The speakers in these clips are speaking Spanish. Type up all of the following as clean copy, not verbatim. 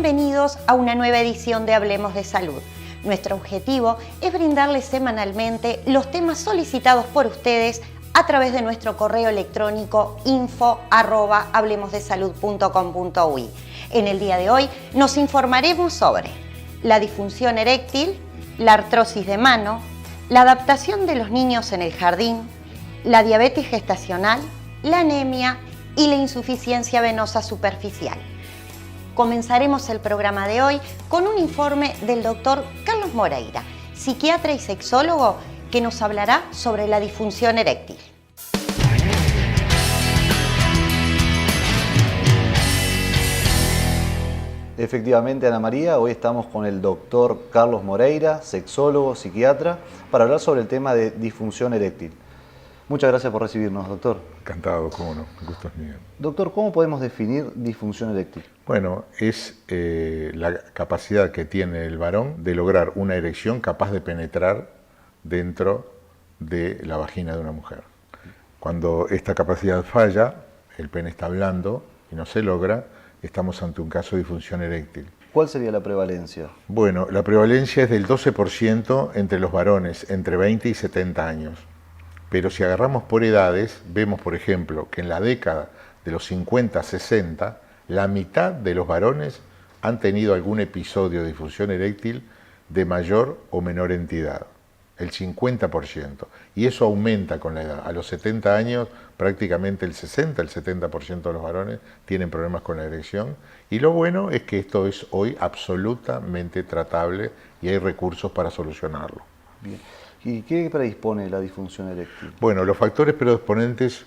bienvenidos a una nueva edición de Hablemos de Salud. Nuestro objetivo es brindarles semanalmente los temas solicitados por ustedes a través de nuestro correo electrónico info@hablemosdesalud.com.uy. En el día de hoy nos informaremos sobre la disfunción eréctil, la artrosis de mano, la adaptación de los niños en el jardín, la diabetes gestacional, la anemia y la insuficiencia venosa superficial. Comenzaremos el programa de hoy con un informe del doctor Carlos Moreira, psiquiatra y sexólogo, que nos hablará sobre la disfunción eréctil. Efectivamente, Ana María, hoy estamos con el doctor Carlos Moreira, sexólogo, psiquiatra, para hablar sobre el tema de disfunción eréctil. Muchas gracias por recibirnos, doctor. Encantado, cómo no, el gusto es mío. Doctor, ¿cómo podemos definir disfunción eréctil? Bueno, es la capacidad que tiene el varón de lograr una erección capaz de penetrar dentro de la vagina de una mujer. Cuando esta capacidad falla, el pene está blando y no se logra, estamos ante un caso de disfunción eréctil. ¿Cuál sería la prevalencia? Bueno, la prevalencia es del 12% entre los varones entre 20 y 70 años. Pero si agarramos por edades, vemos, por ejemplo, que en la década de los 50-60, la mitad de los varones han tenido algún episodio de disfunción eréctil de mayor o menor entidad, el 50%. Y eso aumenta con la edad. A los 70 años, prácticamente el 60-70% de los varones tienen problemas con la erección. Y lo bueno es que esto es hoy absolutamente tratable y hay recursos para solucionarlo. Bien. ¿Y qué predispone la disfunción eréctil? Bueno, los factores predisponentes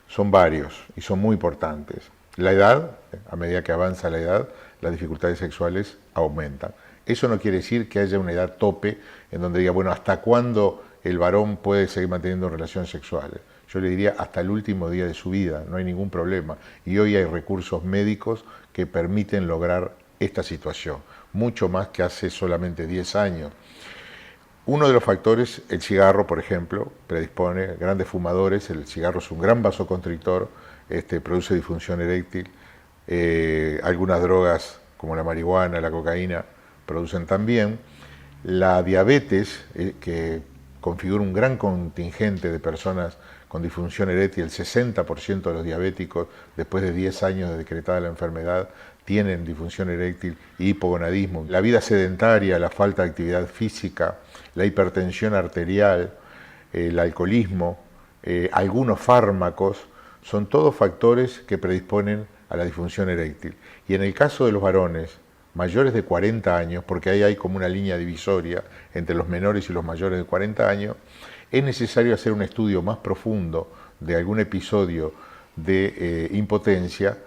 son varios y son muy importantes. La edad, a medida que avanza la edad, las dificultades sexuales aumentan. Eso no quiere decir que haya una edad tope en donde diga, bueno, ¿hasta cuándo el varón puede seguir manteniendo relaciones sexuales? Yo le diría hasta el último día de su vida, no hay ningún problema. Y hoy hay recursos médicos que permiten lograr esta situación, mucho más que hace solamente 10 años. Uno de los factores, el cigarro, por ejemplo, predispone grandes fumadores. El cigarro es un gran vasoconstrictor, produce disfunción eréctil. Algunas drogas, como la marihuana, la cocaína, producen también. La diabetes, que configura un gran contingente de personas con disfunción eréctil, el 60% de los diabéticos, después de 10 años de decretada la enfermedad, tienen disfunción eréctil y hipogonadismo. La vida sedentaria, la falta de actividad física, la hipertensión arterial, el alcoholismo, algunos fármacos, son todos factores que predisponen a la disfunción eréctil. Y en el caso de los varones mayores de 40 años, porque ahí hay como una línea divisoria entre los menores y los mayores de 40 años, es necesario hacer un estudio más profundo de algún episodio de impotencia,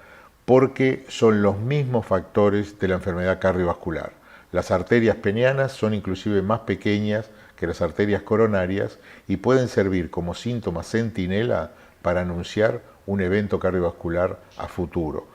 porque son los mismos factores de la enfermedad cardiovascular. Las arterias penianas son inclusive más pequeñas que las arterias coronarias y pueden servir como síntoma centinela para anunciar un evento cardiovascular a futuro.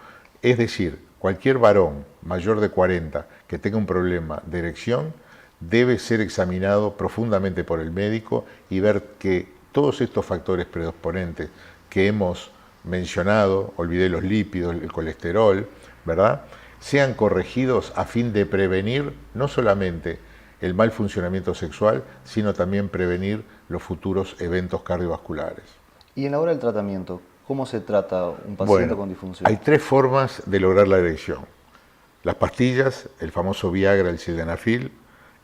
Es decir, cualquier varón mayor de 40 que tenga un problema de erección debe ser examinado profundamente por el médico y ver que todos estos factores predisponentes que hemos mencionado, olvidé los lípidos, el colesterol, ¿verdad?, sean corregidos a fin de prevenir no solamente el mal funcionamiento sexual, sino también prevenir los futuros eventos cardiovasculares. Y en la hora del tratamiento, ¿cómo se trata un paciente con disfunción? Hay 3 formas de lograr la erección. Las pastillas, el famoso Viagra, el sildenafil,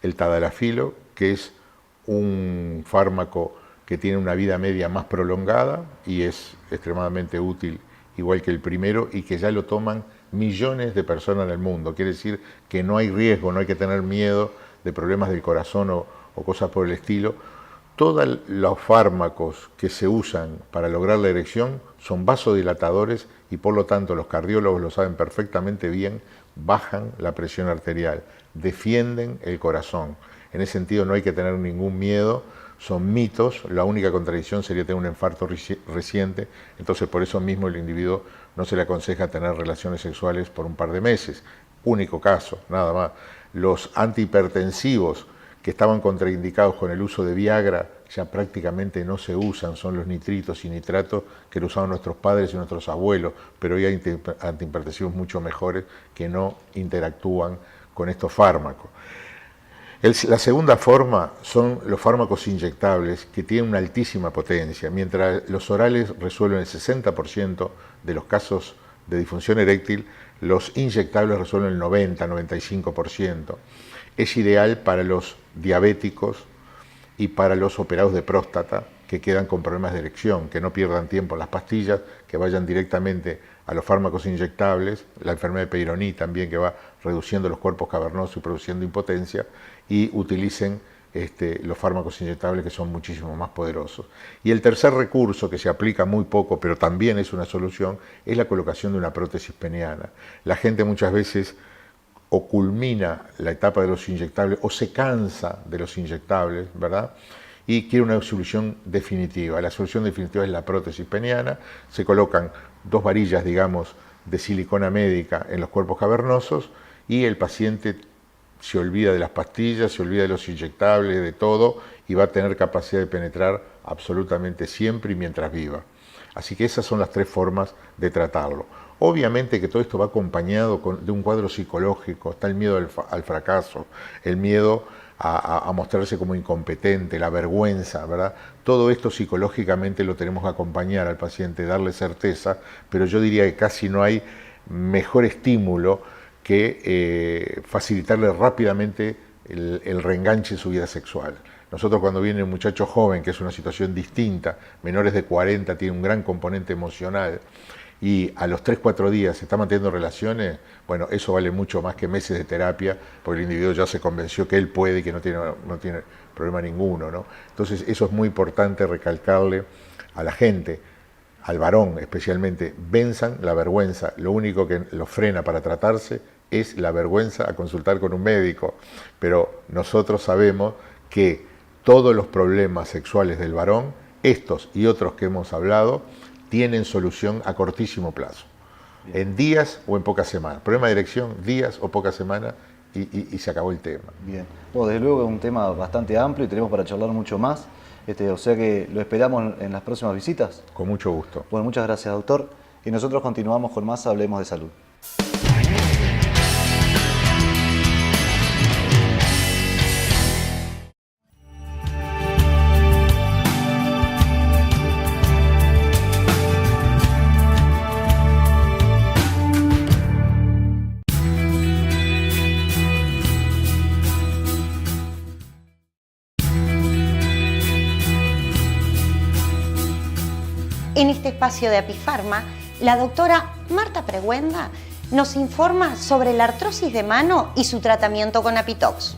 el tadalafilo, que es un fármaco que tiene una vida media más prolongada y es extremadamente útil, igual que el primero, y que ya lo toman millones de personas en el mundo. Quiere decir que no hay riesgo, no hay que tener miedo de problemas del corazón o cosas por el estilo. Todos los fármacos que se usan para lograr la erección son vasodilatadores y por lo tanto los cardiólogos lo saben perfectamente bien, bajan la presión arterial, defienden el corazón. En ese sentido no hay que tener ningún miedo, son mitos, la única contradicción sería tener un infarto reciente, entonces por eso mismo el individuo no se le aconseja tener relaciones sexuales por un par de meses, único caso, nada más. Los antihipertensivos, que que estaban contraindicados con el uso de Viagra, ya prácticamente no se usan, son los nitritos y nitratos que lo usaban nuestros padres y nuestros abuelos, pero hoy hay antihipertensivos mucho mejores que no interactúan con estos fármacos. La segunda forma son los fármacos inyectables, que tienen una altísima potencia. Mientras los orales resuelven el 60% de los casos de disfunción eréctil, los inyectables resuelven el 90-95%. Es ideal para los diabéticos y para los operados de próstata que quedan con problemas de erección, que no pierdan tiempo en las pastillas, que vayan directamente a los fármacos inyectables, la enfermedad de Peyronie también, que va reduciendo los cuerpos cavernosos y produciendo impotencia, y utilicen los fármacos inyectables, que son muchísimo más poderosos. Y el tercer recurso, que se aplica muy poco, pero también es una solución, es la colocación de una prótesis peniana. La gente muchas veces o culmina la etapa de los inyectables o se cansa de los inyectables, ¿verdad? Y quiere una solución definitiva. La solución definitiva es la prótesis peniana. Se colocan 2 varillas, digamos, de silicona médica en los cuerpos cavernosos y el paciente se olvida de las pastillas, se olvida de los inyectables, de todo, y va a tener capacidad de penetrar absolutamente siempre y mientras viva. Así que esas son las 3 formas de tratarlo. Obviamente que todo esto va acompañado de un cuadro psicológico. Está el miedo al fracaso, el miedo a mostrarse como incompetente, la vergüenza, ¿verdad? Todo esto psicológicamente lo tenemos que acompañar al paciente, darle certeza, pero yo diría que casi no hay mejor estímulo que facilitarle rápidamente el reenganche en su vida sexual. Nosotros, cuando viene un muchacho joven, que es una situación distinta, menores de 40, tiene un gran componente emocional, y a los 3-4 días se está manteniendo relaciones, bueno, eso vale mucho más que meses de terapia, porque el individuo ya se convenció que él puede y que no tiene problema ninguno, ¿no? Entonces eso es muy importante recalcarle a la gente, al varón especialmente: venzan la vergüenza. Lo único que lo frena para tratarse es la vergüenza a consultar con un médico, pero nosotros sabemos que todos los problemas sexuales del varón, estos y otros que hemos hablado, tienen solución a cortísimo plazo, en días o en pocas semanas. Problema de erección, días o pocas semanas, y se acabó el tema. Bien, bueno, desde luego es un tema bastante amplio y tenemos para charlar mucho más, o sea que lo esperamos en las próximas visitas. Con mucho gusto. Bueno, muchas gracias, doctor, y nosotros continuamos con más Hablemos de Salud. En este espacio de Apifarma, la doctora Marta Preguenda nos informa sobre la artrosis de mano y su tratamiento con Apitox.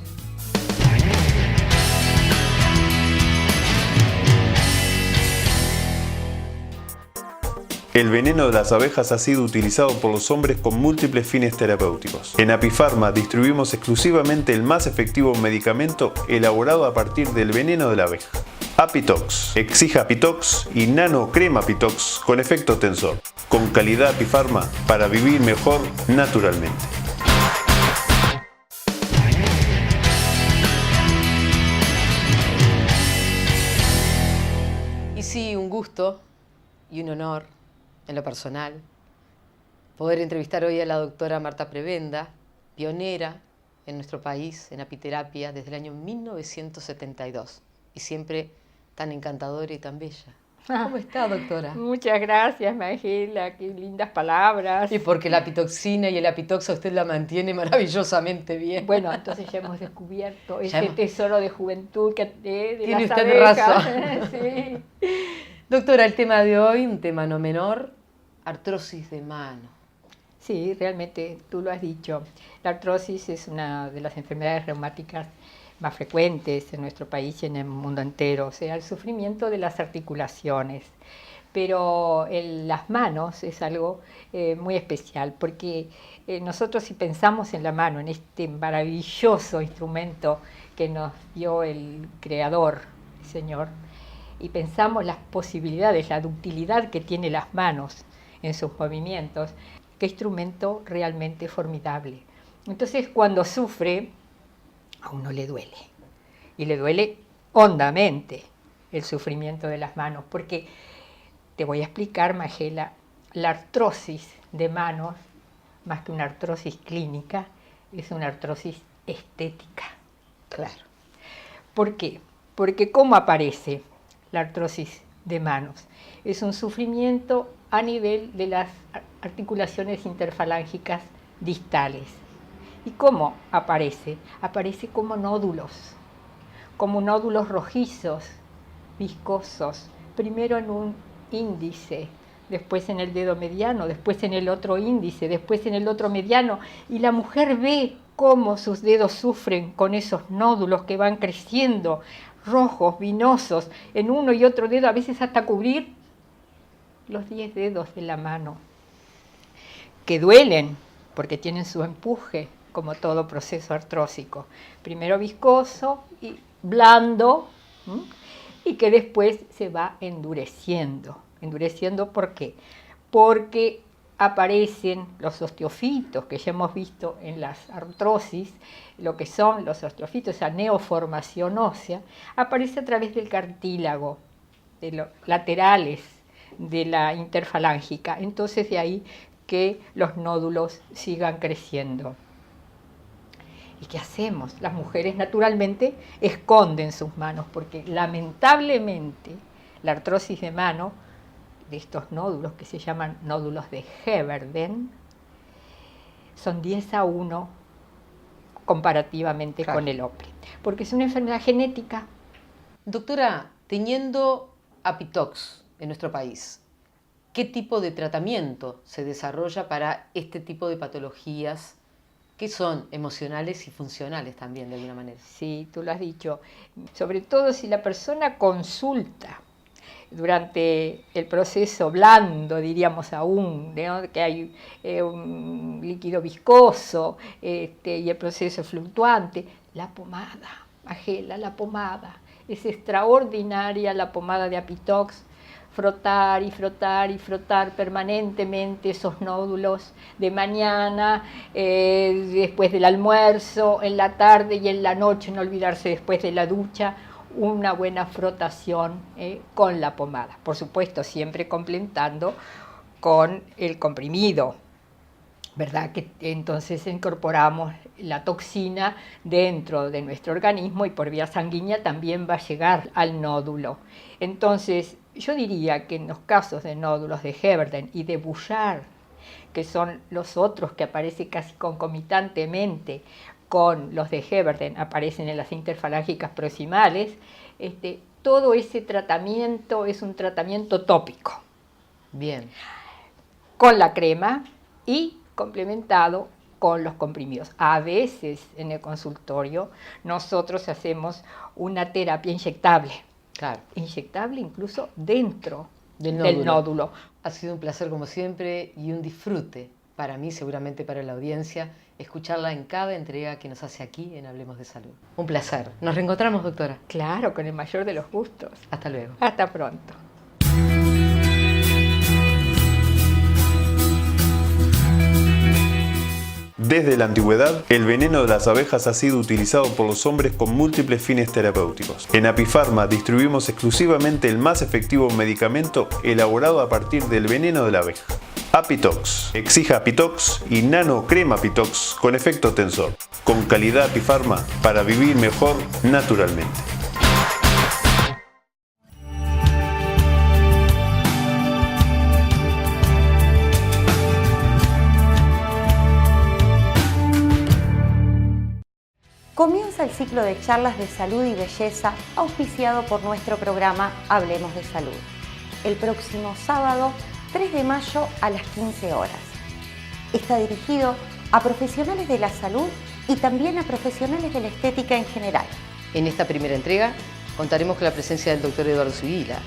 El veneno de las abejas ha sido utilizado por los hombres con múltiples fines terapéuticos. En Apifarma distribuimos exclusivamente el más efectivo medicamento elaborado a partir del veneno de la abeja. Apitox, Exija Apitox y Nano Crema Apitox con efecto tensor. Con calidad Apifarma para vivir mejor naturalmente. Y sí, un gusto y un honor en lo personal poder entrevistar hoy a la doctora Marta Preguenda, pionera en nuestro país en apiterapia desde el año 1972 y siempre tan encantadora y tan bella. ¿Cómo está, doctora? Muchas gracias, Magela, qué lindas palabras. Y porque la apitoxina y el apitox a usted la mantiene maravillosamente bien. Bueno, entonces ya hemos descubierto ese tesoro de juventud que de tiene las usted abejas. razón. Sí. Doctora, el tema de hoy, un tema no menor, artrosis de mano. Sí, realmente tú lo has dicho. La artrosis es una de las enfermedades reumáticas más frecuentes en nuestro país y en el mundo entero, o sea, el sufrimiento de las articulaciones. Pero las manos es algo muy especial, porque nosotros, si pensamos en la mano, en este maravilloso instrumento que nos dio el Creador, el Señor, y pensamos las posibilidades, la ductilidad que tiene las manos en sus movimientos, qué instrumento realmente formidable. Entonces, cuando sufre, a uno le duele. y le duele hondamente el sufrimiento de las manos, porque te voy a explicar, Magela, la artrosis de manos, más que una artrosis clínica, es una artrosis estética. Claro. ¿Por qué? Porque ¿cómo aparece la artrosis de manos? Es un sufrimiento a nivel de las articulaciones interfalángicas distales. ¿Y cómo aparece? Aparece como nódulos rojizos, viscosos, primero en un índice, después en el dedo mediano, después en el otro índice, después en el otro mediano, y la mujer ve cómo sus dedos sufren con esos nódulos que van creciendo, rojos, vinosos, en uno y otro dedo, a veces hasta cubrir los 10 dedos de la mano, que duelen porque tienen su empuje, como todo proceso artrósico. Primero viscoso y blando, y que después se va endureciendo. ¿Endureciendo por qué? Porque aparecen los osteofitos, que ya hemos visto en las artrosis, lo que son los osteofitos, esa neoformación ósea, aparece a través del cartílago, de los laterales de la interfalángica. Entonces de ahí que los nódulos sigan creciendo. ¿Y qué hacemos? Las mujeres naturalmente esconden sus manos, porque lamentablemente la artrosis de mano, de estos nódulos que se llaman nódulos de Heberden, son 10-1 comparativamente con el hombre, porque es una enfermedad genética. Doctora, teniendo Apitox en nuestro país, ¿qué tipo de tratamiento se desarrolla para este tipo de patologías que son emocionales y funcionales también de alguna manera? Sí, tú lo has dicho. Sobre todo si la persona consulta durante el proceso blando, diríamos aún, ¿no? Que hay un líquido viscoso y el proceso fluctuante, la pomada, Magela, la pomada. Es extraordinaria la pomada de Apitox. Frotar y frotar y frotar permanentemente esos nódulos de mañana, después del almuerzo, en la tarde y en la noche, no olvidarse después de la ducha, una buena frotación con la pomada. Por supuesto, siempre complementando con el comprimido, ¿verdad? Que entonces incorporamos la toxina dentro de nuestro organismo y por vía sanguínea también va a llegar al nódulo. Entonces, yo diría que en los casos de nódulos de Heberden y de Bouchard, que son los otros que aparecen casi concomitantemente con los de Heberden, aparecen en las interfalángicas proximales, todo ese tratamiento es un tratamiento tópico. Bien. Con la crema y complementado con los comprimidos. A veces en el consultorio nosotros hacemos una terapia inyectable. Claro. Inyectable incluso dentro del nódulo. Ha sido un placer como siempre y un disfrute para mí, seguramente para la audiencia, escucharla en cada entrega que nos hace aquí en Hablemos de Salud. Un placer. Nos reencontramos, doctora. Claro, con el mayor de los gustos. Hasta luego. Hasta pronto. Desde la antigüedad, el veneno de las abejas ha sido utilizado por los hombres con múltiples fines terapéuticos. En Apifarma distribuimos exclusivamente el más efectivo medicamento elaborado a partir del veneno de la abeja. Apitox, Exija Apitox y Nano Crema Apitox con efecto tensor. Con calidad Apifarma para vivir mejor naturalmente. Comienza el ciclo de charlas de salud y belleza auspiciado por nuestro programa Hablemos de Salud. El próximo sábado, 3 de mayo a las 15 horas. Está dirigido a profesionales de la salud y también a profesionales de la estética en general. En esta primera entrega contaremos con la presencia del doctor Eduardo Zubila,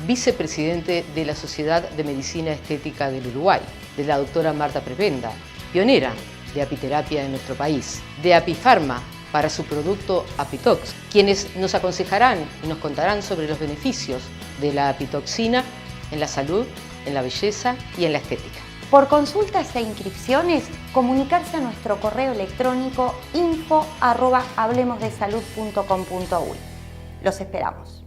vicepresidente de la Sociedad de Medicina Estética del Uruguay, de la doctora Marta Prebenda, pionera de apiterapia en nuestro país, de Apifarma, para su producto Apitox, quienes nos aconsejarán y nos contarán sobre los beneficios de la apitoxina en la salud, en la belleza y en la estética. Por consultas e inscripciones, comunicarse a nuestro correo electrónico info@hablemosdesalud.com.uy. Los esperamos.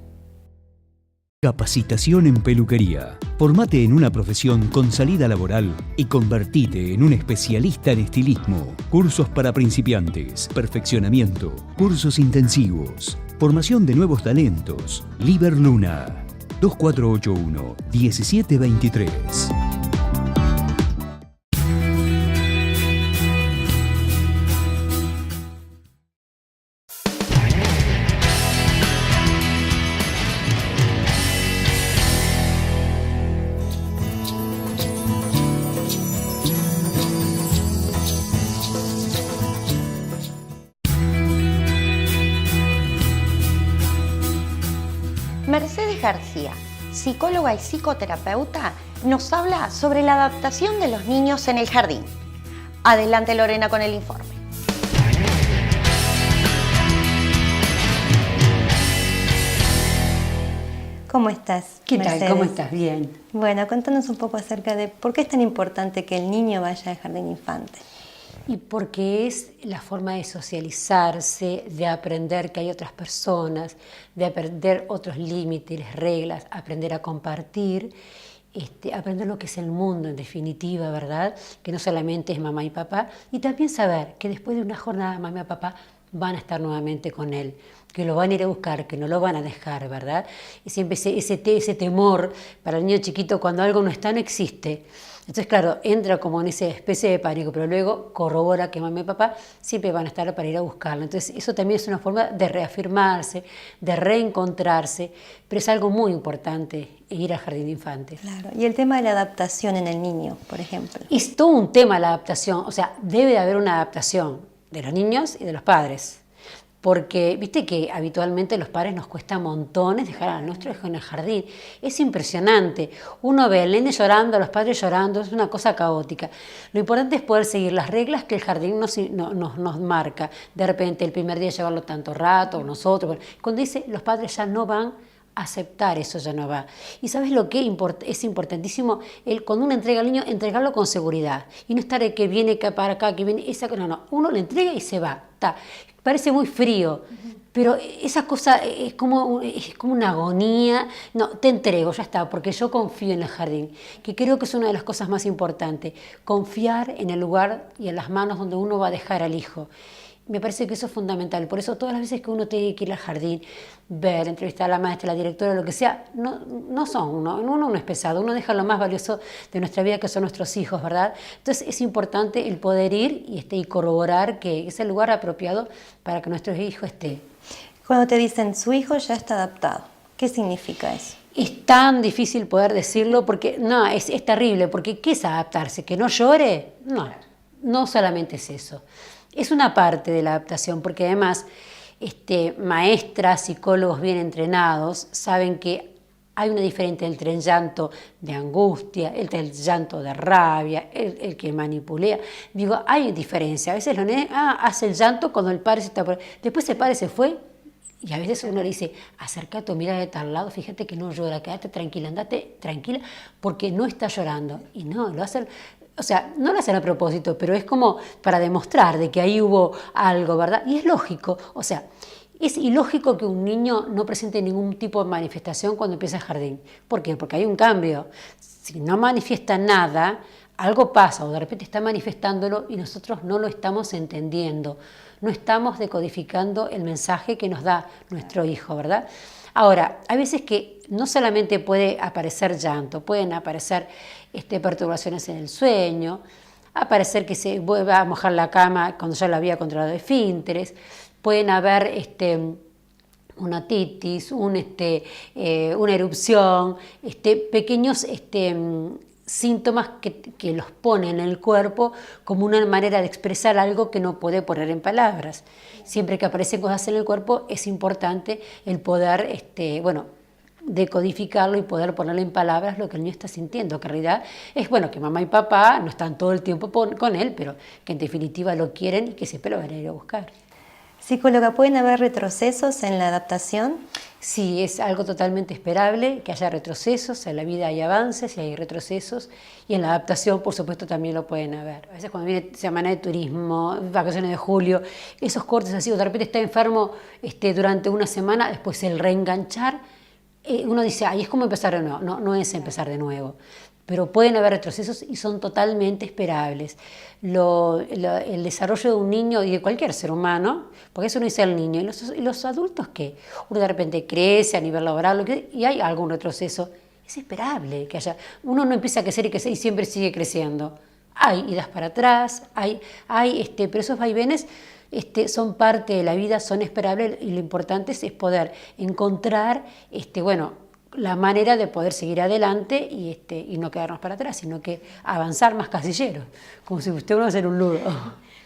Capacitación en peluquería. Formate en una profesión con salida laboral y convertite en un especialista en estilismo. Cursos para principiantes, perfeccionamiento, cursos intensivos, formación de nuevos talentos. Liber Luna, 2481-1723. Mercedes García, psicóloga y psicoterapeuta, nos habla sobre la adaptación de los niños en el jardín. Adelante, Lorena, con el informe. ¿Cómo estás? ¿Qué Mercedes? tal? ¿Cómo estás? Bien. Bueno, contanos un poco acerca de por qué es tan importante que el niño vaya al jardín infante. Y porque es la forma de socializarse, de aprender que hay otras personas, de aprender otros límites, reglas, aprender a compartir, aprender lo que es el mundo en definitiva, ¿verdad? Que no solamente es mamá y papá, y también saber que después de una jornada mamá y papá van a estar nuevamente con él, que lo van a ir a buscar, que no lo van a dejar, ¿verdad? Y siempre ese temor para el niño chiquito cuando algo no está, no existe. Entonces, claro, entra como en esa especie de pánico, pero luego corrobora que mamá y papá siempre van a estar para ir a buscarlo. Entonces, eso también es una forma de reafirmarse, de reencontrarse, pero es algo muy importante ir al jardín de infantes. Claro. Y el tema de la adaptación en el niño, por ejemplo. Es todo un tema la adaptación, o sea, debe de haber una adaptación de los niños y de los padres. Porque, viste que habitualmente los padres nos cuesta montones dejar a nuestro hijo en el jardín. Es impresionante. Uno ve al nene llorando, a los padres llorando, es una cosa caótica. Lo importante es poder seguir las reglas que el jardín nos marca. De repente, el primer día llevarlo tanto rato, o nosotros. Cuando dice, los padres ya no van a aceptar, eso ya no va. Y ¿sabes lo que es importantísimo? Cuando uno entrega al niño, entregarlo con seguridad. Y no estar el que viene para acá, que viene esa. No. Uno le entrega y se va. Está. Parece muy frío, pero esa cosa es como una agonía. No, te entrego, ya está, porque yo confío en el jardín, que creo que es una de las cosas más importantes, confiar en el lugar y en las manos donde uno va a dejar al hijo. Me parece que eso es fundamental. Por eso todas las veces que uno tiene que ir al jardín, ver, entrevistar a la maestra, a la directora, lo que sea, no son uno no es pesado. Uno deja lo más valioso de nuestra vida, que son nuestros hijos, ¿verdad? Entonces es importante el poder ir y corroborar que es el lugar apropiado para que nuestro hijo esté. Cuando te dicen su hijo ya está adaptado, ¿qué significa eso? Es tan difícil poder decirlo porque no, es terrible, porque ¿qué es adaptarse? ¿Que no llore? No solamente es eso. Es una parte de la adaptación, porque además maestras, psicólogos bien entrenados saben que hay una diferencia entre el llanto de angustia, el llanto de rabia, el que manipulea. Digo, hay diferencia. A veces los nenes hace el llanto cuando el padre se está por... Después el padre se fue y a veces uno le dice, acerca tu mirada de tal lado, fíjate que no llora, quédate tranquila, andate tranquila, porque no está llorando. Y no, lo hacen... O sea, no lo hacen a propósito, pero es como para demostrar de que ahí hubo algo, ¿verdad? Y es lógico, o sea, es ilógico que un niño no presente ningún tipo de manifestación cuando empieza el jardín. ¿Por qué? Porque hay un cambio. Si no manifiesta nada, algo pasa o de repente está manifestándolo y nosotros no lo estamos entendiendo. No estamos decodificando el mensaje que nos da nuestro hijo, ¿verdad? Ahora, hay veces que no solamente puede aparecer llanto, pueden aparecer perturbaciones en el sueño, aparecer que se vuelva a mojar la cama cuando ya la había controlado esfínteres, pueden haber una otitis, una erupción, pequeños síntomas que los ponen en el cuerpo como una manera de expresar algo que no puede poner en palabras. Siempre que aparecen cosas en el cuerpo es importante el poder, decodificarlo y poder ponerle en palabras lo que el niño está sintiendo, que en realidad es que mamá y papá no están todo el tiempo con él, pero que en definitiva lo quieren y que siempre lo van a ir a buscar. Psicóloga, ¿pueden haber retrocesos en la adaptación? Sí, es algo totalmente esperable que haya retrocesos, en la vida hay avances y hay retrocesos, y en la adaptación, por supuesto, también lo pueden haber. A veces cuando viene semana de turismo, vacaciones de julio, esos cortes así, o de repente está enfermo durante una semana, después el reenganchar, uno dice, ay, es como empezar de nuevo. No, no es empezar de nuevo. Pero pueden haber retrocesos y son totalmente esperables. El desarrollo de un niño y de cualquier ser humano, porque eso no dice el niño, y los adultos que uno de repente crece a nivel laboral y hay algún retroceso, es esperable que haya. Uno no empieza a crecer y siempre sigue creciendo. Hay idas para atrás, pero esos vaivenes son parte de la vida, son esperables y lo importante es poder encontrar, la manera de poder seguir adelante y no quedarnos para atrás, sino que avanzar más casilleros, como si usted uno a hacer un ludo.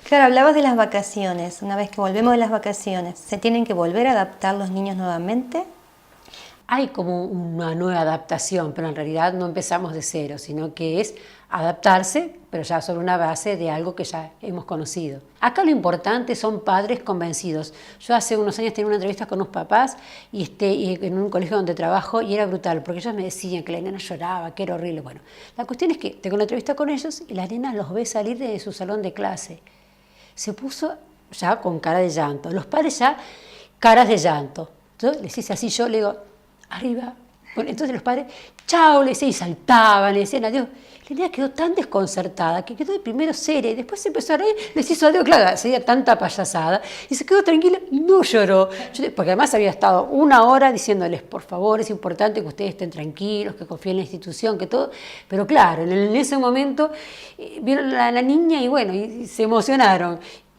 Claro, hablabas de las vacaciones. Una vez que volvemos de las vacaciones, ¿se tienen que volver a adaptar los niños nuevamente? Hay como una nueva adaptación, pero en realidad no empezamos de cero, sino que es adaptarse, pero ya sobre una base de algo que ya hemos conocido. Acá lo importante son padres convencidos. Yo hace unos años tenía una entrevista con unos papás y en un colegio donde trabajo y era brutal, porque ellos me decían que la nena lloraba, que era horrible. Bueno, la cuestión es que tengo una entrevista con ellos y la nena los ve salir de su salón de clase. Se puso ya con cara de llanto, los padres ya caras de llanto. Entonces les hice así, yo le digo, arriba. Bueno, entonces los padres, chao, le decían y saltaban, le decían adiós. La niña quedó tan desconcertada que quedó de primero seria y después se empezó a reír, les hizo adiós, claro, hacía tanta payasada y se quedó tranquila y no lloró. Porque además había estado una hora diciéndoles, por favor, es importante que ustedes estén tranquilos, que confíen en la institución, que todo. Pero claro, en ese momento vieron a la niña y bueno, y se emocionaron.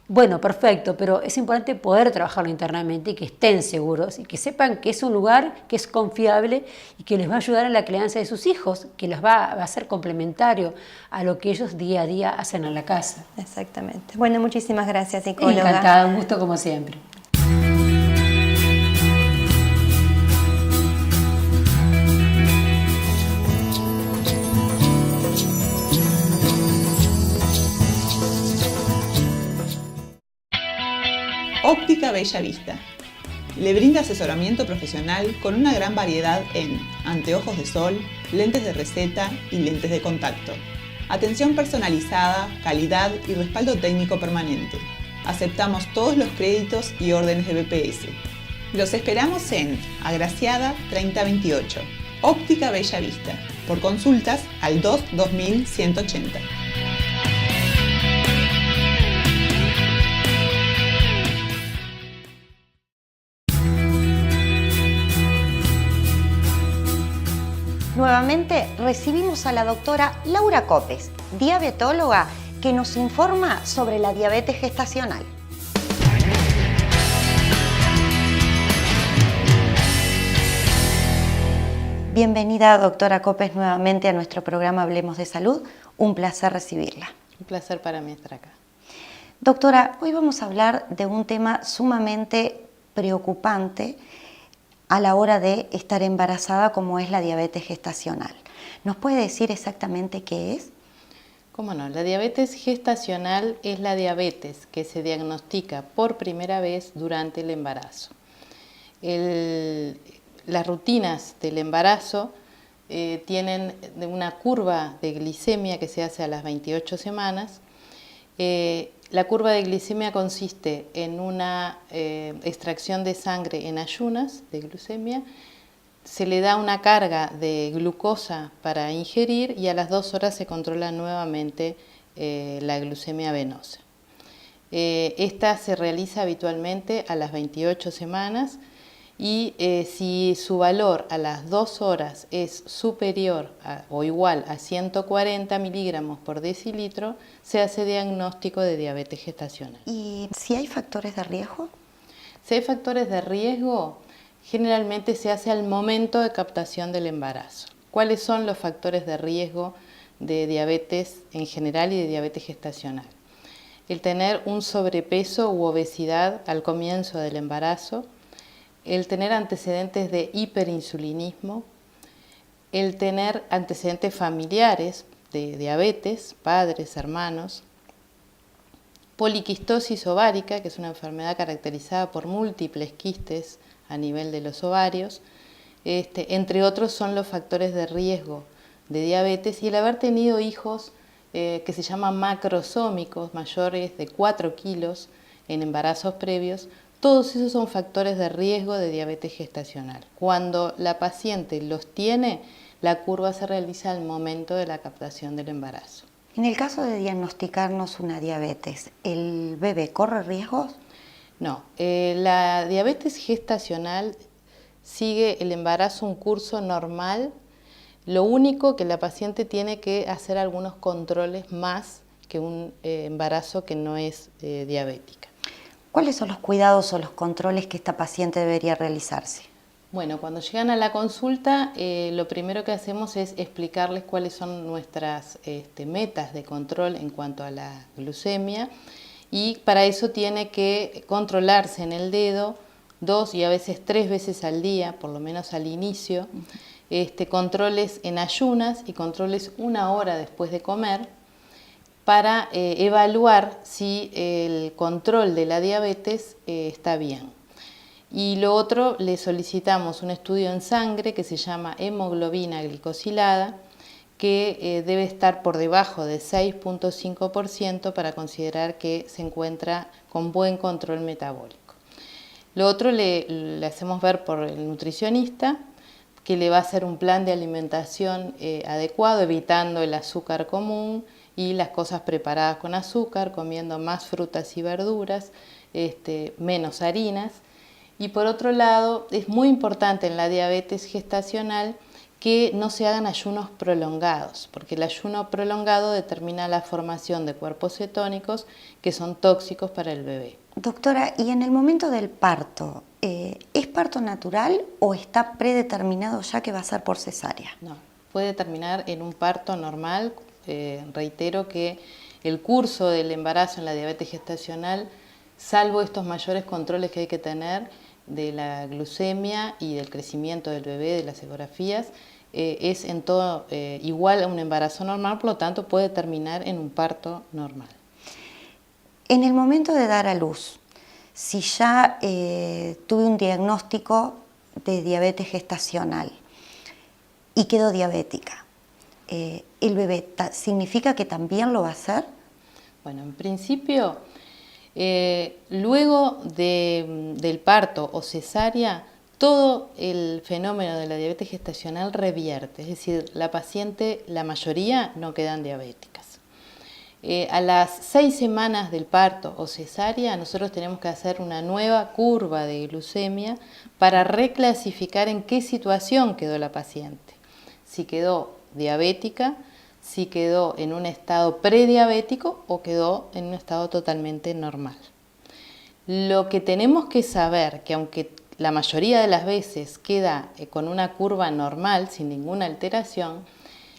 Bueno, perfecto, pero es importante poder trabajarlo internamente y que estén seguros y que sepan que es un lugar que es confiable y que les va a ayudar en la crianza de sus hijos, que les va a ser complementario a lo que ellos día a día hacen en la casa. Exactamente. Bueno, muchísimas gracias, psicóloga. Encantada, un gusto como siempre. Óptica Bella Vista. Le brinda asesoramiento profesional con una gran variedad en anteojos de sol, lentes de receta y lentes de contacto. Atención personalizada, calidad y respaldo técnico permanente. Aceptamos todos los créditos y órdenes de BPS. Los esperamos en Agraciada 3028. Óptica Bella Vista. Por consultas al 22180. Nuevamente recibimos a la doctora Laura Copes, diabetóloga, que nos informa sobre la diabetes gestacional. Bienvenida, doctora Copes, nuevamente a nuestro programa Hablemos de Salud. Un placer recibirla. Un placer para mí estar acá. Doctora, hoy vamos a hablar de un tema sumamente preocupante a la hora de estar embarazada, como es la diabetes gestacional. ¿Nos puede decir exactamente qué es? Cómo no, la diabetes gestacional es la diabetes que se diagnostica por primera vez durante el embarazo. Las rutinas del embarazo tienen una curva de glicemia que se hace a las 28 semanas. La curva de glicemia consiste en una extracción de sangre en ayunas de glucemia, se le da una carga de glucosa para ingerir y a las 2 horas se controla nuevamente la glucemia venosa. Esta se realiza habitualmente a las 28 semanas y si su valor a las 2 horas es superior o igual a 140 miligramos por decilitro, se hace diagnóstico de diabetes gestacional. ¿Y si hay factores de riesgo? Si hay factores de riesgo, generalmente se hace al momento de captación del embarazo. ¿Cuáles son los factores de riesgo de diabetes en general y de diabetes gestacional? El tener un sobrepeso u obesidad al comienzo del embarazo, el tener antecedentes de hiperinsulinismo, el tener antecedentes familiares de diabetes, padres, hermanos, poliquistosis ovárica, que es una enfermedad caracterizada por múltiples quistes a nivel de los ovarios, entre otros son los factores de riesgo de diabetes, y el haber tenido hijos que se llaman macrosómicos, mayores de 4 kilos en embarazos previos, todos esos son factores de riesgo de diabetes gestacional. Cuando la paciente los tiene, la curva se realiza al momento de la captación del embarazo. En el caso de diagnosticarnos una diabetes, ¿el bebé corre riesgos? No, la diabetes gestacional sigue el embarazo un curso normal. Lo único que la paciente tiene que hacer algunos controles más que un embarazo que no es diabética. ¿Cuáles son los cuidados o los controles que esta paciente debería realizarse? Bueno, cuando llegan a la consulta, lo primero que hacemos es explicarles cuáles son nuestras metas de control en cuanto a la glucemia, y para eso tiene que controlarse en el dedo 2 y a veces 3 veces al día, por lo menos al inicio, controles en ayunas y controles 1 hora después de comer, para evaluar si el control de la diabetes está bien. Y lo otro, le solicitamos un estudio en sangre que se llama hemoglobina glicosilada, que debe estar por debajo de 6.5% para considerar que se encuentra con buen control metabólico. Lo otro le hacemos ver por el nutricionista, que le va a hacer un plan de alimentación adecuado, evitando el azúcar común y las cosas preparadas con azúcar, comiendo más frutas y verduras, menos harinas. Y por otro lado, es muy importante en la diabetes gestacional que no se hagan ayunos prolongados, porque el ayuno prolongado determina la formación de cuerpos cetónicos que son tóxicos para el bebé. Doctora, ¿y en el momento del parto, es parto natural o está predeterminado ya que va a ser por cesárea? No, puede terminar en un parto normal. Reitero que el curso del embarazo en la diabetes gestacional, salvo estos mayores controles que hay que tener de la glucemia y del crecimiento del bebé, de las ecografías, es en todo igual a un embarazo normal, por lo tanto puede terminar en un parto normal. En el momento de dar a luz, si ya tuve un diagnóstico de diabetes gestacional y quedo diabética, ¿el bebé significa que también lo va a hacer? Bueno, en principio, luego del parto o cesárea, todo el fenómeno de la diabetes gestacional revierte, es decir, la paciente, la mayoría, no quedan diabéticas. A las 6 semanas del parto o cesárea, nosotros tenemos que hacer una nueva curva de glucemia para reclasificar en qué situación quedó la paciente. Si quedó diabética, si quedó en un estado prediabético o quedó en un estado totalmente normal. Lo que tenemos que saber, que aunque la mayoría de las veces queda con una curva normal, sin ninguna alteración,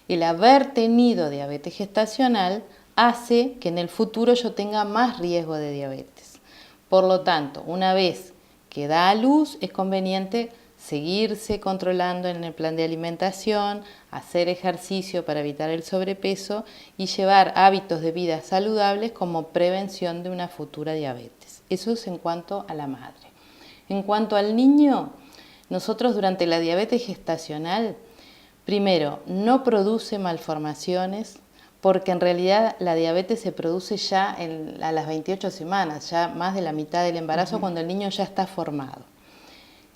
el haber tenido diabetes gestacional hace que en el futuro yo tenga más riesgo de diabetes. Por lo tanto, una vez que da a luz, es conveniente seguirse controlando en el plan de alimentación, hacer ejercicio para evitar el sobrepeso y llevar hábitos de vida saludables como prevención de una futura diabetes. Eso es en cuanto a la madre. En cuanto al niño, nosotros durante la diabetes gestacional, primero, no produce malformaciones, porque en realidad la diabetes se produce ya a las 28 semanas, ya más de la mitad del embarazo, cuando el niño ya está formado.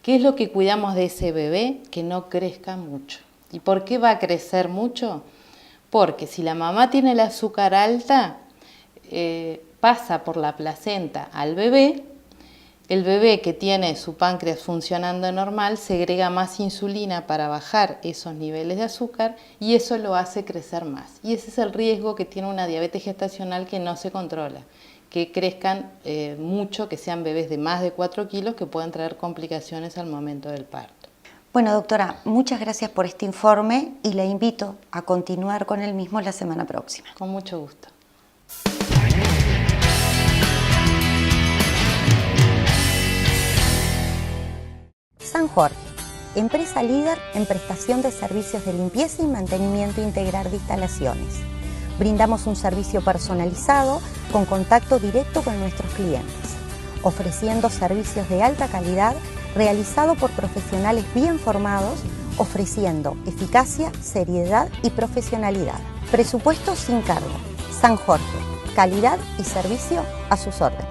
¿Qué es lo que cuidamos de ese bebé? Que no crezca mucho. ¿Y por qué va a crecer mucho? Porque si la mamá tiene el azúcar alta, pasa por la placenta al bebé. El bebé que tiene su páncreas funcionando normal segrega más insulina para bajar esos niveles de azúcar y eso lo hace crecer más. Y ese es el riesgo que tiene una diabetes gestacional que no se controla, que crezcan mucho, que sean bebés de más de 4 kilos que puedan traer complicaciones al momento del parto. Bueno, doctora, muchas gracias por este informe y la invito a continuar con el mismo la semana próxima. Con mucho gusto. San Jorge, empresa líder en prestación de servicios de limpieza y mantenimiento integral de instalaciones. Brindamos un servicio personalizado con contacto directo con nuestros clientes, ofreciendo servicios de alta calidad realizado por profesionales bien formados, ofreciendo eficacia, seriedad y profesionalidad. Presupuesto sin cargo. San Jorge, calidad y servicio a sus órdenes.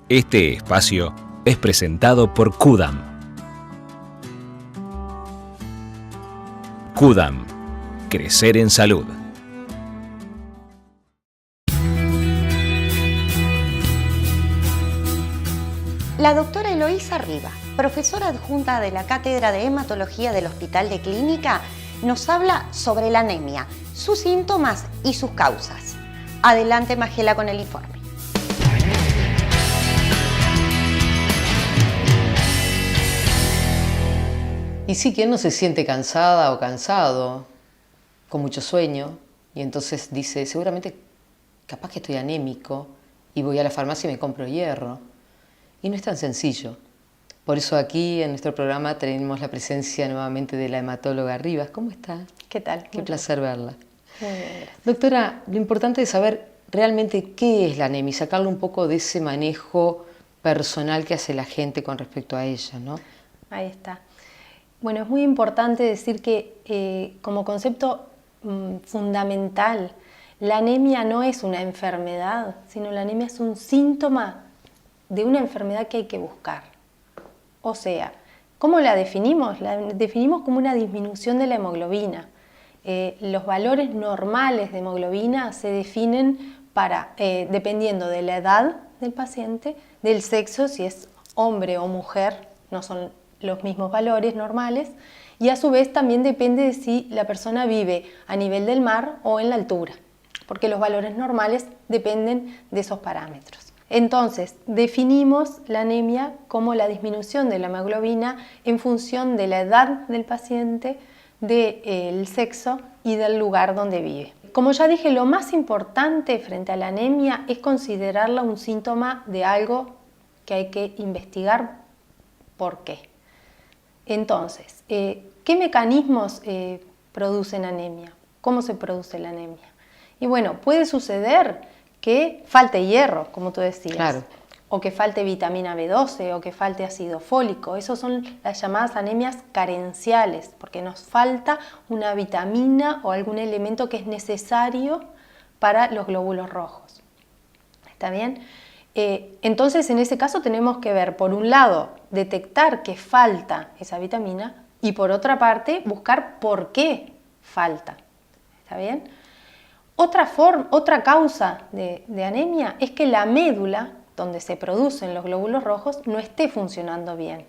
Este espacio es presentado por Kudam. Kudam. Crecer en salud. La doctora Eloísa Riva, profesora adjunta de la Cátedra de Hematología del Hospital de Clínica, nos habla sobre la anemia, sus síntomas y sus causas. Adelante, Magela, con el informe. Y sí, ¿quién no se siente cansada o cansado, con mucho sueño? Y entonces dice, seguramente, capaz que estoy anémico y voy a la farmacia y me compro hierro. Y no es tan sencillo. Por eso aquí en nuestro programa tenemos la presencia nuevamente de la hematóloga Rivas. ¿Cómo está? ¿Qué tal? Qué placer verla. Muy bien, gracias. Doctora, lo importante es saber realmente qué es la anemia y sacarle un poco de ese manejo personal que hace la gente con respecto a ella, ¿no? Ahí está. Bueno, es muy importante decir que como concepto fundamental, la anemia no es una enfermedad, sino la anemia es un síntoma de una enfermedad que hay que buscar. O sea, ¿cómo la definimos? La definimos como una disminución de la hemoglobina. Los valores normales de hemoglobina se definen dependiendo de la edad del paciente, del sexo, si es hombre o mujer, no son los mismos valores normales, y a su vez también depende de si la persona vive a nivel del mar o en la altura, porque los valores normales dependen de esos parámetros. Entonces, definimos la anemia como la disminución de la hemoglobina en función de la edad del paciente, del sexo y del lugar donde vive. Como ya dije, lo más importante frente a la anemia es considerarla un síntoma de algo que hay que investigar por qué. Entonces, ¿qué mecanismos producen anemia? ¿Cómo se produce la anemia? Y bueno, puede suceder que falte hierro, como tú decías, claro, o que falte vitamina B12 o que falte ácido fólico. Esas son las llamadas anemias carenciales, porque nos falta una vitamina o algún elemento que es necesario para los glóbulos rojos. ¿Está bien? Entonces, en ese caso tenemos que ver, por un lado, detectar que falta esa vitamina y por otra parte, buscar por qué falta. ¿Está bien? Otra causa de anemia es que la médula, donde se producen los glóbulos rojos, no esté funcionando bien.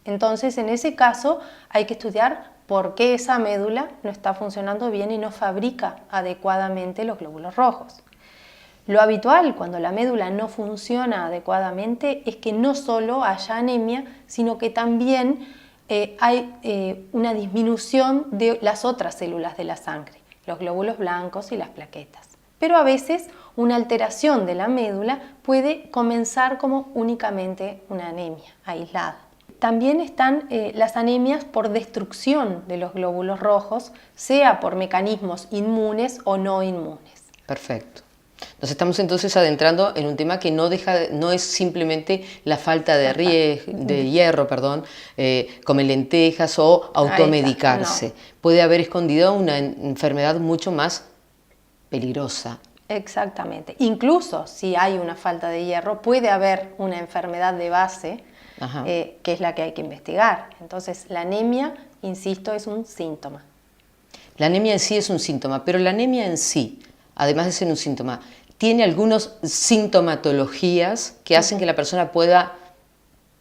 Entonces, en ese caso, hay que estudiar por qué esa médula no está funcionando bien y no fabrica adecuadamente los glóbulos rojos. Lo habitual cuando la médula no funciona adecuadamente es que no solo haya anemia, sino que también hay una disminución de las otras células de la sangre, los glóbulos blancos y las plaquetas. Pero a veces una alteración de la médula puede comenzar como únicamente una anemia aislada. También están las anemias por destrucción de los glóbulos rojos, sea por mecanismos inmunes o no inmunes. Perfecto. Nos estamos entonces adentrando en un tema que no es simplemente la falta de hierro, comer lentejas o automedicarse. No. Puede haber escondido una enfermedad mucho más peligrosa. Exactamente. Incluso si hay una falta de hierro, puede haber una enfermedad de base, que es la que hay que investigar. Entonces, la anemia, insisto, es un síntoma. La anemia en sí es un síntoma, pero la anemia en sí, además de ser un síntoma, tiene algunas sintomatologías que hacen que la persona pueda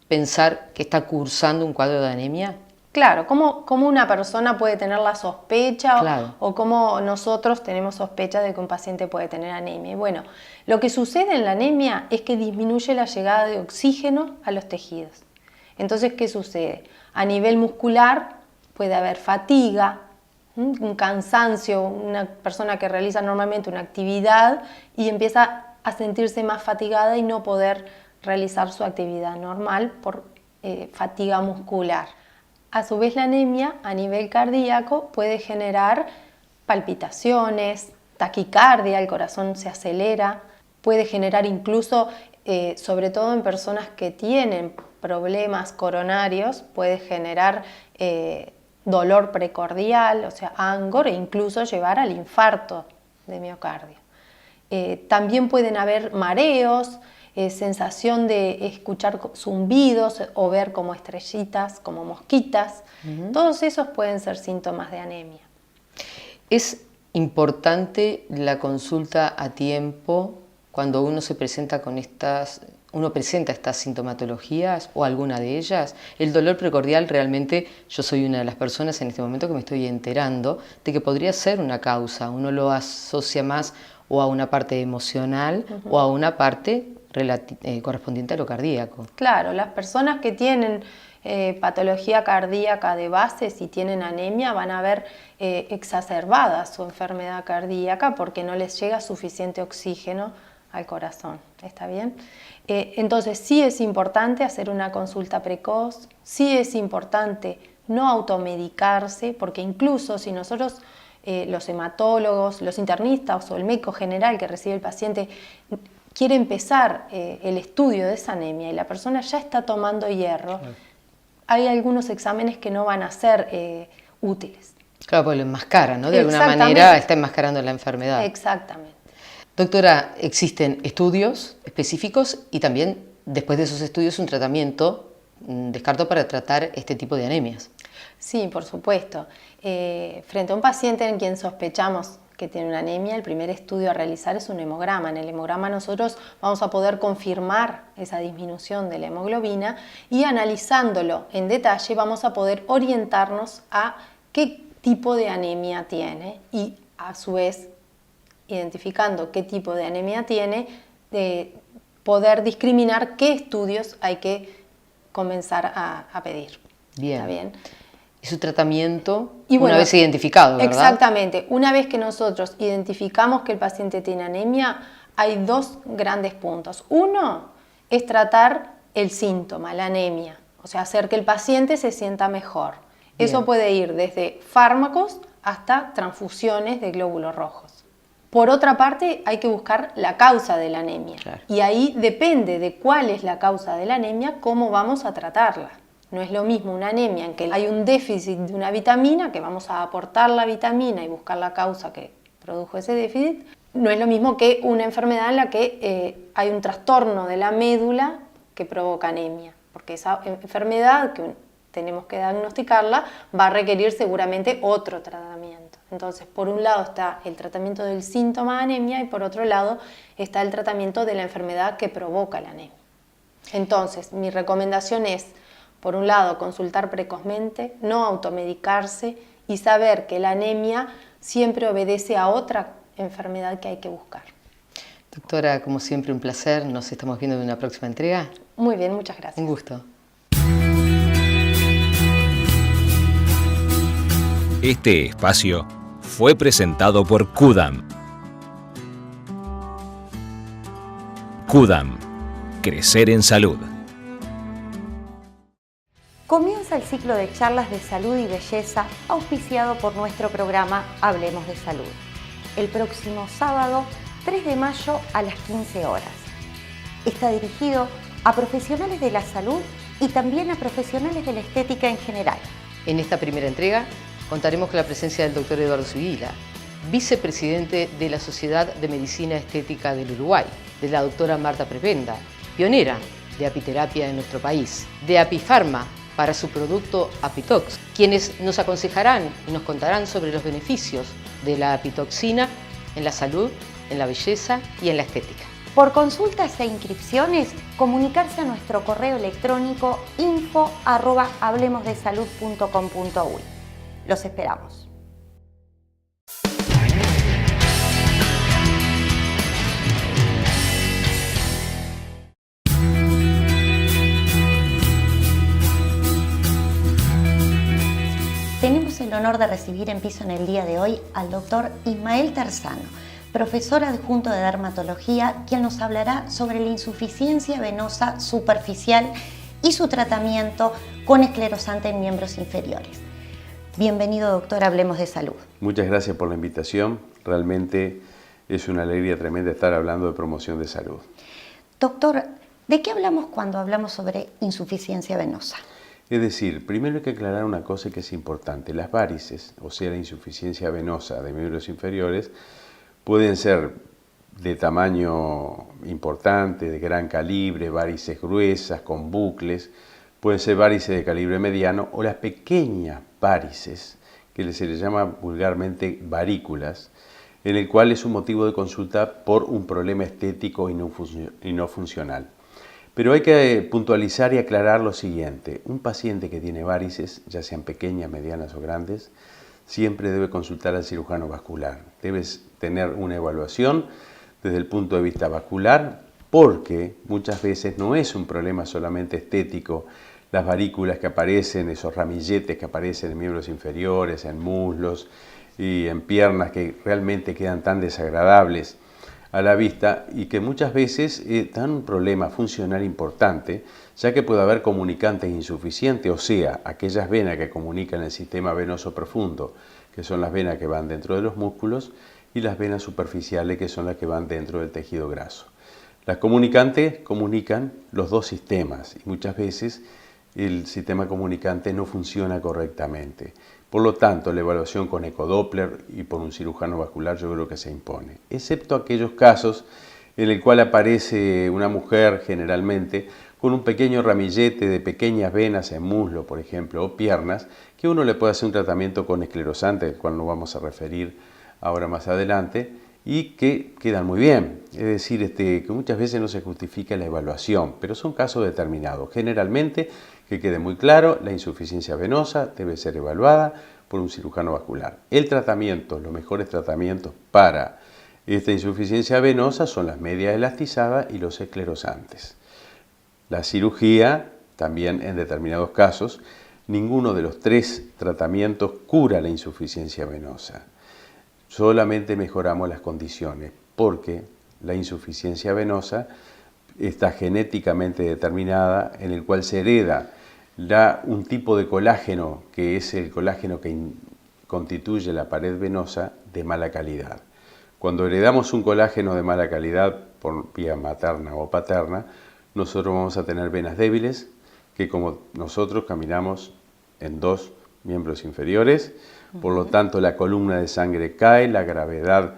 pensar que está cursando un cuadro de anemia. Claro, ¿cómo una persona puede tener la sospecha Claro. o cómo nosotros tenemos sospecha de que un paciente puede tener anemia? Bueno, lo que sucede en la anemia es que disminuye la llegada de oxígeno a los tejidos. Entonces, ¿qué sucede? A nivel muscular puede haber fatiga, un cansancio, una persona que realiza normalmente una actividad y empieza a sentirse más fatigada y no poder realizar su actividad normal por fatiga muscular. A su vez, la anemia a nivel cardíaco puede generar palpitaciones, taquicardia, el corazón se acelera, puede generar incluso, sobre todo en personas que tienen problemas coronarios, puede generar dolor precordial, o sea, angor, e incluso llevar al infarto de miocardio. También pueden haber mareos, sensación de escuchar zumbidos o ver como estrellitas, como mosquitas. Todos esos pueden ser síntomas de anemia. Es importante la consulta a tiempo cuando uno se presenta con estas sintomatologías o alguna de ellas. El dolor precordial, realmente yo soy una de las personas en este momento que me estoy enterando de que podría ser una causa. Uno lo asocia más o a una parte emocional o a una parte correspondiente a lo cardíaco. Claro, las personas que tienen patología cardíaca de base, si tienen anemia, van a ver exacerbada su enfermedad cardíaca porque no les llega suficiente oxígeno al corazón. ¿Está bien? Entonces sí es importante hacer una consulta precoz, sí es importante no automedicarse, porque incluso si nosotros, los hematólogos, los internistas o el médico general que recibe el paciente, quiere empezar el estudio de esa anemia y la persona ya está tomando hierro, hay algunos exámenes que no van a ser útiles. Claro, porque lo enmascara, ¿no? De alguna manera está enmascarando la enfermedad. Exactamente. Doctora, existen estudios específicos y también después de esos estudios un tratamiento, descarto, para tratar este tipo de anemias. Sí, por supuesto. Frente a un paciente en quien sospechamos que tiene una anemia, el primer estudio a realizar es un hemograma. En el hemograma nosotros vamos a poder confirmar esa disminución de la hemoglobina y analizándolo en detalle vamos a poder orientarnos a qué tipo de anemia tiene y a su vez, identificando qué tipo de anemia tiene, de poder discriminar qué estudios hay que comenzar a pedir. Bien. ¿Está bien? Y su tratamiento, y bueno, una vez identificado, ¿verdad? Exactamente. Una vez que nosotros identificamos que el paciente tiene anemia, hay dos grandes puntos. Uno es tratar el síntoma, la anemia, o sea, hacer que el paciente se sienta mejor. Bien. Eso puede ir desde fármacos hasta transfusiones de glóbulos rojos. Por otra parte, hay que buscar la causa de la anemia. Claro. Y ahí depende de cuál es la causa de la anemia, cómo vamos a tratarla. No es lo mismo una anemia en que hay un déficit de una vitamina, que vamos a aportar la vitamina y buscar la causa que produjo ese déficit. No es lo mismo que una enfermedad en la que hay un trastorno de la médula que provoca anemia, porque esa enfermedad que tenemos que diagnosticarla va a requerir seguramente otro tratamiento. Entonces, por un lado está el tratamiento del síntoma de anemia y por otro lado está el tratamiento de la enfermedad que provoca la anemia. Entonces, mi recomendación es, por un lado, consultar precozmente, no automedicarse y saber que la anemia siempre obedece a otra enfermedad que hay que buscar. Doctora, como siempre, un placer. Nos estamos viendo en una próxima entrega. Muy bien, muchas gracias. Un gusto. Este espacio fue presentado por Kudam. Kudam. Crecer en salud. Comienza el ciclo de charlas de salud y belleza auspiciado por nuestro programa Hablemos de Salud. El próximo sábado, 3 de mayo a las 15 horas. Está dirigido a profesionales de la salud y también a profesionales de la estética en general. En esta primera entrega contaremos con la presencia del doctor Eduardo Sibila, vicepresidente de la Sociedad de Medicina Estética del Uruguay, de la doctora Marta Prebenda, pionera de apiterapia en nuestro país, de Apifarma, para su producto Apitox, quienes nos aconsejarán y nos contarán sobre los beneficios de la apitoxina en la salud, en la belleza y en la estética. Por consultas e inscripciones, comunicarse a nuestro correo electrónico info@hablemosdesalud.com.uy. Los esperamos. tenemos el honor de recibir en piso en el día de hoy al doctor Ismael Terzano, profesor adjunto de dermatología, quien nos hablará sobre la insuficiencia venosa superficial y su tratamiento con esclerosante en miembros inferiores. Bienvenido, doctor, hablemos de salud. Muchas gracias por la invitación. Realmente es una alegría tremenda estar hablando de promoción de salud. Doctor, ¿de qué hablamos cuando hablamos sobre insuficiencia venosa? Es decir, primero hay que aclarar una cosa que es importante. Las varices, o sea, la insuficiencia venosa de miembros inferiores, pueden ser de tamaño importante, de gran calibre, varices gruesas, con bucles, pueden ser varices de calibre mediano o las pequeñas varices, que se les llama vulgarmente varículas, en el cual es un motivo de consulta por un problema estético y no funcional. Pero hay que puntualizar y aclarar lo siguiente. Un paciente que tiene varices, ya sean pequeñas, medianas o grandes, siempre debe consultar al cirujano vascular. Debes tener una evaluación desde el punto de vista vascular, porque muchas veces no es un problema solamente estético, las varículas que aparecen, esos ramilletes que aparecen en miembros inferiores, en muslos y en piernas que realmente quedan tan desagradables a la vista y que muchas veces dan un problema funcional importante, ya que puede haber comunicantes insuficientes, o sea, aquellas venas que comunican el sistema venoso profundo, que son las venas que van dentro de los músculos, y las venas superficiales, que son las que van dentro del tejido graso. Las comunicantes comunican los dos sistemas y muchas veces el sistema comunicante no funciona correctamente. Por lo tanto, la evaluación con ecodoppler y por un cirujano vascular yo creo que se impone, excepto aquellos casos en el cual aparece una mujer generalmente con un pequeño ramillete de pequeñas venas en muslo, por ejemplo, o piernas, que uno le puede hacer un tratamiento con esclerosante, del cual nos vamos a referir ahora más adelante, y que quedan muy bien. Es decir, que muchas veces no se justifica la evaluación, pero son casos determinados. Generalmente, que quede muy claro, la insuficiencia venosa debe ser evaluada por un cirujano vascular. El tratamiento, los mejores tratamientos para esta insuficiencia venosa son las medias elastizadas y los esclerosantes. La cirugía, también en determinados casos, ninguno de los tres tratamientos cura la insuficiencia venosa. Solamente mejoramos las condiciones, porque la insuficiencia venosa está genéticamente determinada, en el cual se hereda un tipo de colágeno, que es el colágeno que constituye la pared venosa, de mala calidad. Cuando heredamos un colágeno de mala calidad por vía materna o paterna, nosotros vamos a tener venas débiles, que como nosotros caminamos en dos miembros inferiores, por lo tanto la columna de sangre cae, la gravedad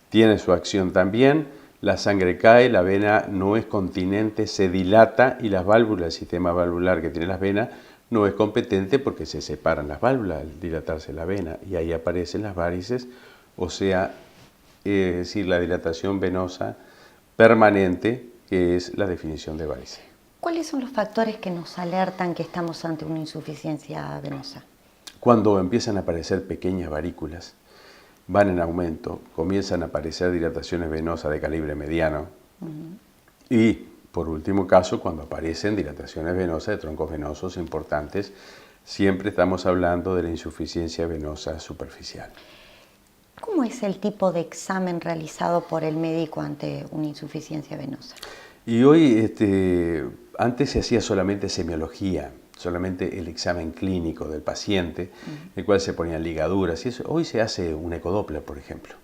tiene su acción también, la sangre cae, la vena no es continente, se dilata y las válvulas, el sistema valvular que tiene las venas, no es competente porque se separan las válvulas al dilatarse la vena y ahí aparecen las varices, o sea, es decir, la dilatación venosa permanente, que es la definición de varices. ¿Cuáles son los factores que nos alertan que estamos ante una insuficiencia venosa? Cuando empiezan a aparecer pequeñas varículas, van en aumento, comienzan a aparecer dilataciones venosas de calibre mediano y, por último caso, cuando aparecen dilataciones venosas de troncos venosos importantes, siempre estamos hablando de la insuficiencia venosa superficial. ¿Cómo es el tipo de examen realizado por el médico ante una insuficiencia venosa? Y hoy, antes se hacía solamente semiología, solamente el examen clínico del paciente, el cual se ponían ligaduras y eso. Hoy se hace un ecodoppler, por ejemplo,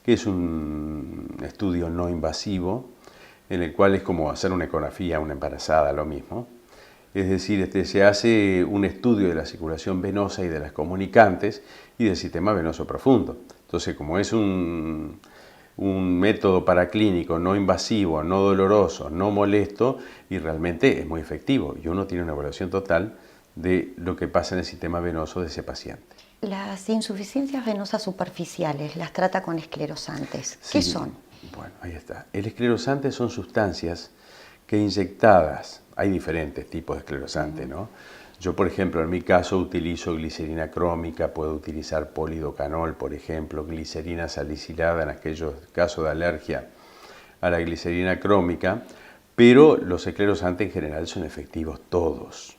que es un estudio no invasivo, en el cual es como hacer una ecografía a una embarazada, lo mismo. Es decir, se hace un estudio de la circulación venosa y de las comunicantes y del sistema venoso profundo. Entonces, como es un método paraclínico, no invasivo, no doloroso, no molesto y realmente es muy efectivo y uno tiene una evaluación total de lo que pasa en el sistema venoso de ese paciente. Las insuficiencias venosas superficiales las trata con esclerosantes. ¿Qué son? Bueno, ahí está. El esclerosante son sustancias que inyectadas, hay diferentes tipos de esclerosantes, ¿no? Yo, por ejemplo, en mi caso utilizo glicerina crómica, puedo utilizar polidocanol, por ejemplo, glicerina salicilada en aquellos casos de alergia a la glicerina crómica, pero los esclerosantes en general son efectivos todos.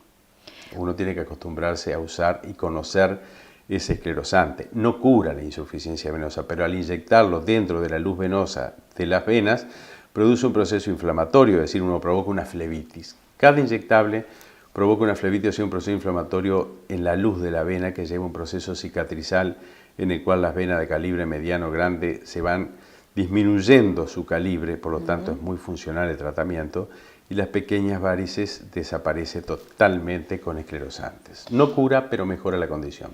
Uno tiene que acostumbrarse a usar y conocer es esclerosante. No cura la insuficiencia venosa, pero al inyectarlo dentro de la luz venosa de las venas, produce un proceso inflamatorio, es decir, uno provoca una flebitis. Cada inyectable provoca una flebitis, o sea, un proceso inflamatorio en la luz de la vena que lleva un proceso cicatrizal en el cual las venas de calibre mediano grande se van disminuyendo su calibre, por lo tanto es muy funcional el tratamiento, y las pequeñas varices desaparecen totalmente con esclerosantes. No cura, pero mejora la condición.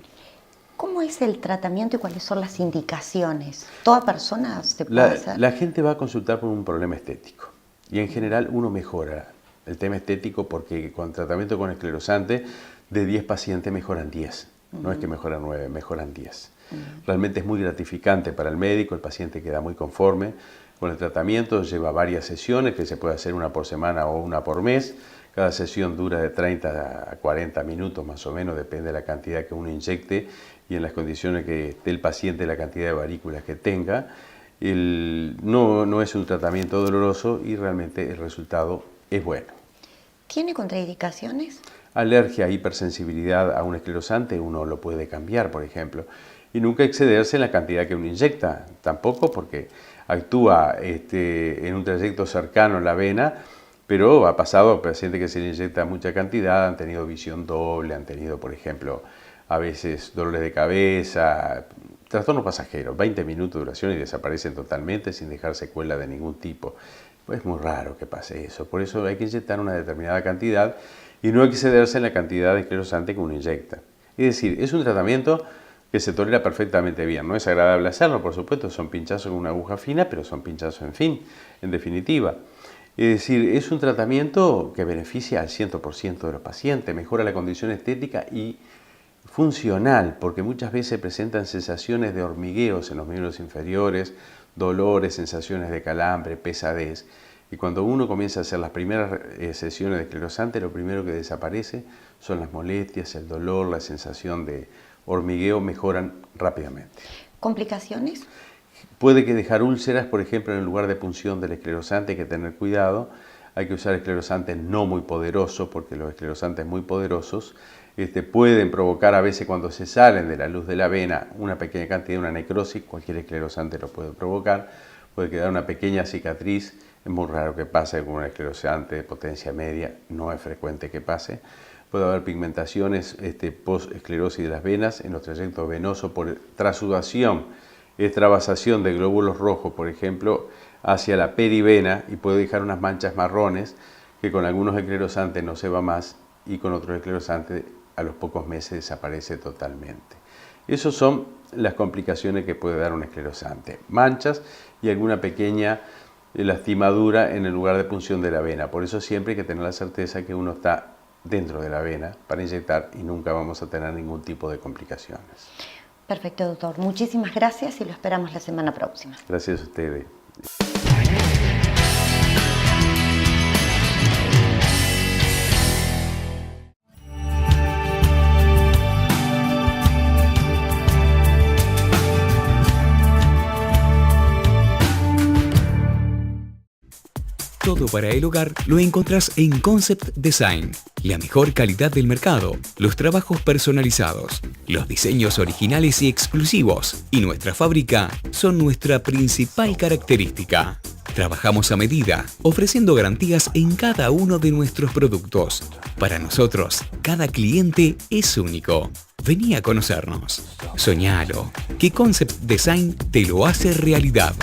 ¿Cómo es el tratamiento y cuáles son las indicaciones? ¿Toda persona se puede hacer? La gente va a consultar por un problema estético y en general uno mejora el tema estético porque con tratamiento con esclerosante de 10 pacientes mejoran 10. No es que mejoran 9, mejoran 10. Realmente es muy gratificante para el médico, el paciente queda muy conforme con el tratamiento, lleva varias sesiones que se puede hacer una por semana o una por mes. Cada sesión dura de 30 a 40 minutos más o menos, depende de la cantidad que uno inyecte y en las condiciones que esté el paciente, la cantidad de varículas que tenga. No es un tratamiento doloroso y realmente el resultado es bueno. ¿Tiene contraindicaciones? Alergia, hipersensibilidad a un esclerosante, uno lo puede cambiar, por ejemplo. Y nunca excederse en la cantidad que uno inyecta, tampoco porque actúa en un trayecto cercano a la vena, pero ha pasado a pacientes que se le inyecta mucha cantidad, han tenido visión doble, han tenido, por ejemplo, a veces dolores de cabeza, trastornos pasajeros, 20 minutos de duración y desaparecen totalmente sin dejar secuela de ningún tipo. Pues es muy raro que pase eso, por eso hay que inyectar una determinada cantidad y no excederse en la cantidad de esclerosante que uno inyecta. Es decir, es un tratamiento que se tolera perfectamente bien. No es agradable hacerlo, por supuesto, son pinchazos con una aguja fina, pero son pinchazos en definitiva. Es decir, es un tratamiento que beneficia al 100% de los pacientes, mejora la condición estética y funcional, porque muchas veces presentan sensaciones de hormigueos en los miembros inferiores, dolores, sensaciones de calambre, pesadez. Y cuando uno comienza a hacer las primeras sesiones de esclerosante, lo primero que desaparece son las molestias, el dolor, la sensación de hormigueo mejoran rápidamente. ¿Complicaciones? Puede que dejar úlceras, por ejemplo, en el lugar de punción del esclerosante, hay que tener cuidado. Hay que usar esclerosantes no muy poderosos, porque los esclerosantes muy poderosos pueden provocar a veces cuando se salen de la luz de la vena una pequeña cantidad, una necrosis, cualquier esclerosante lo puede provocar, puede quedar una pequeña cicatriz, es muy raro que pase con un esclerosante de potencia media, no es frecuente que pase. Puede haber pigmentaciones post-esclerosis de las venas en los trayectos venosos por trasudación, extravasación de glóbulos rojos, por ejemplo, hacia la perivena y puede dejar unas manchas marrones que con algunos esclerosantes no se va más y con otros esclerosantes a los pocos meses desaparece totalmente. Esas son las complicaciones que puede dar un esclerosante. Manchas y alguna pequeña lastimadura en el lugar de punción de la vena. Por eso siempre hay que tener la certeza que uno está dentro de la vena para inyectar y nunca vamos a tener ningún tipo de complicaciones. Perfecto, doctor. Muchísimas gracias y lo esperamos la semana próxima. Gracias a ustedes. Todo para el hogar lo encontrás en Concept Design. La mejor calidad del mercado, los trabajos personalizados, los diseños originales y exclusivos y nuestra fábrica son nuestra principal característica. Trabajamos a medida, ofreciendo garantías en cada uno de nuestros productos. Para nosotros, cada cliente es único. Vení a conocernos. Soñalo, que Concept Design te lo hace realidad.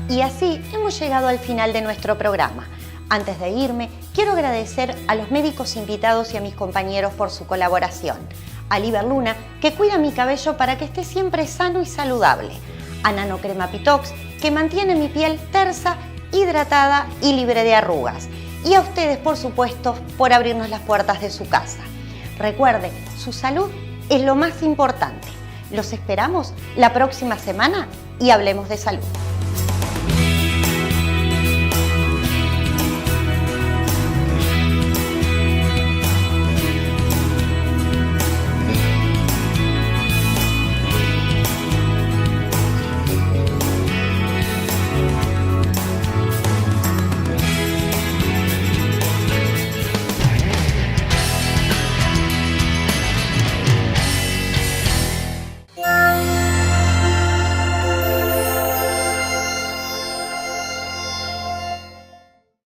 Y así hemos llegado al final de nuestro programa. Antes de irme, quiero agradecer a los médicos invitados y a mis compañeros por su colaboración. A Liber Luna, que cuida mi cabello para que esté siempre sano y saludable. A Nanocrema Pitox, que mantiene mi piel tersa, hidratada y libre de arrugas. Y a ustedes, por supuesto, por abrirnos las puertas de su casa. Recuerden, su salud es lo más importante. Los esperamos la próxima semana y hablemos de salud.